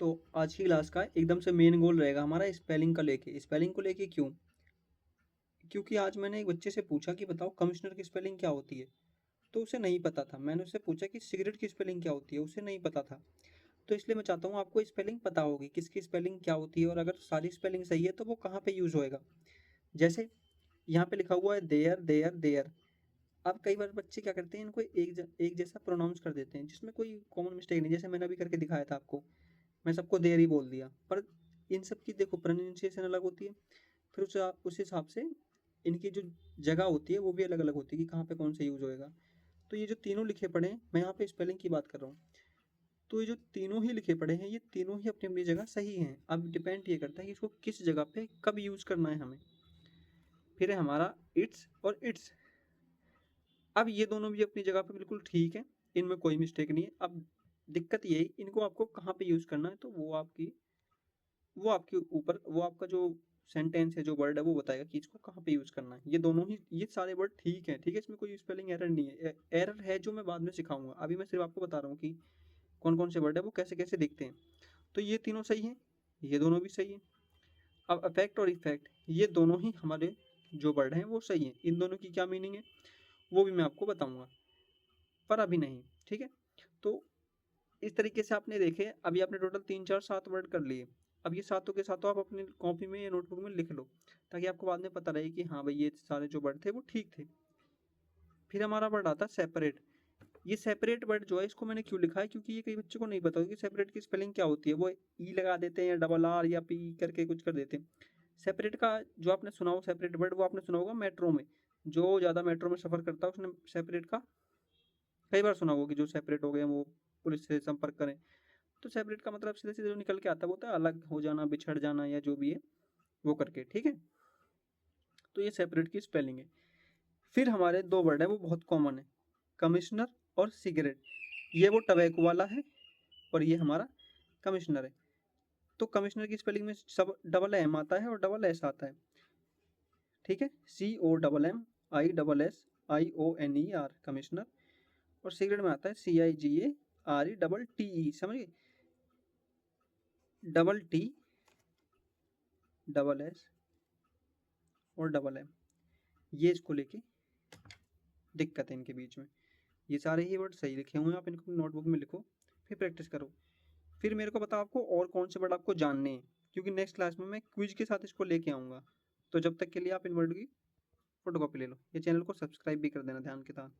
तो आज की क्लास का एकदम से मेन गोल रहेगा हमारा स्पेलिंग का लेके। स्पेलिंग को लेके क्यों? क्योंकि आज मैंने एक बच्चे से पूछा कि बताओ कमिश्नर की स्पेलिंग क्या होती है, तो उसे नहीं पता था। मैंने उससे पूछा कि सिगरेट की स्पेलिंग क्या होती है, उसे नहीं पता था। तो इसलिए मैं चाहता हूँ आपको स्पेलिंग पता होगी, किसकी स्पेलिंग क्या होती है, और अगर सारी स्पेलिंग सही है तो वो कहाँ पे यूज़ होएगा। जैसे यहाँ पे लिखा हुआ है देयर देयर देयर। अब कई बार बच्चे क्या करते हैं, इनको एक जैसा प्रोनाउंस कर देते हैं जिसमें कोई कॉमन मिस्टेक नहीं। जैसे मैंने अभी करके दिखाया था आपको, मैं सबको देयर ही बोल दिया, पर इन सब की देखो प्रोनाउंसिएशन अलग होती है। फिर उस हिसाब से इनकी जो जगह होती है वो भी अलग अलग होती है कि कहाँ पे कौन सा यूज होएगा। तो ये जो तीनों लिखे पड़े हैं, मैं यहाँ पे स्पेलिंग की बात कर रहा हूँ, तो ये जो तीनों ही लिखे पड़े हैं ये तीनों ही अपनी अपनी जगह सही हैं। अब डिपेंड ये करता है कि इसको किस जगह पे कब यूज करना है हमें। फिर है हमारा इट्स और इट्स। अब ये दोनों भी अपनी जगह पे बिल्कुल ठीक है, इनमें कोई मिस्टेक नहीं है। अब दिक्कत ये है इनको आपको कहाँ पे यूज करना है, तो वो आपके ऊपर, वो आपका जो सेंटेंस है, जो वर्ड है, वो बताएगा कि इसको कहाँ पे यूज करना है। ये दोनों ही, ये सारे वर्ड ठीक है, ठीक है, इसमें कोई स्पेलिंग एरर नहीं है। एरर है जो मैं बाद में सिखाऊंगा, अभी मैं सिर्फ आपको बता रहा हूँ कि कौन कौन से वर्ड है वो कैसे कैसे दिखते हैं। तो ये तीनों सही हैं, ये दोनों भी सही है। अब अफेक्ट और इफेक्ट, ये दोनों ही हमारे जो वर्ड हैं वो सही है। इन दोनों की क्या मीनिंग है वो भी मैं आपको बताऊंगा, पर अभी नहीं, ठीक है। तो इस तरीके से आपने देखे, अभी आपने टोटल 3 4 7 वर्ड कर लिए। अब ये सातों के सातों आप अपनी कॉपी में या नोटबुक में लिख लो, ताकि आपको बाद में पता रहे कि हाँ भाई ये सारे जो वर्ड थे वो ठीक थे। फिर हमारा वर्ड आता है सेपरेट। ये सेपरेट वर्ड जो है इसको मैंने क्यों लिखा है, क्योंकि ये कई बच्चों को नहीं पता कि सेपरेट की स्पेलिंग क्या होती है। वो ई लगा देते हैं या डबल आर या पी करके कुछ कर देते हैं। सेपरेट का जो आपने सुना हो सेपरेट वर्ड, वो आपने सुना होगा मेट्रो में। जो ज़्यादा मेट्रो में सफ़र करता है उसने सेपरेट का कई बार सुना होगा कि जो सेपरेट हो गए वो पुलिस से संपर्क करें। तो सेपरेट का मतलब सीधे सीधे जो निकल के आता है वो होता है अलग हो जाना, बिछड़ जाना, या जो भी है वो करके, ठीक है। तो ये सेपरेट की स्पेलिंग है। फिर हमारे दो वर्ड है वो बहुत कॉमन है, कमिश्नर और सिगरेट। ये वो टबैको वाला है और ये हमारा कमिश्नर है। तो कमिश्नर की स्पेलिंग में सब डबल एम आता है और डबल एस आता है, ठीक है। COMMISSIONER commissioner. और सिगरेट में आता है CIGARE, समझिए, डबल टी, डबल एस और डबल एम। ये इसको लेके दिक्कत है इनके बीच में। ये सारे ही वर्ड सही लिखे हुए हैं, आप इनको नोटबुक में लिखो, फिर प्रैक्टिस करो। फिर मेरे को बताओ आपको और कौन से वर्ड आपको जानने हैं, क्योंकि नेक्स्ट क्लास में मैं क्विज के साथ इसको लेके आऊँगा। तो जब तक के लिए आप इन वर्ड की फोटोकॉपी ले लो, ये चैनल को सब्सक्राइब भी कर देना ध्यान के साथ।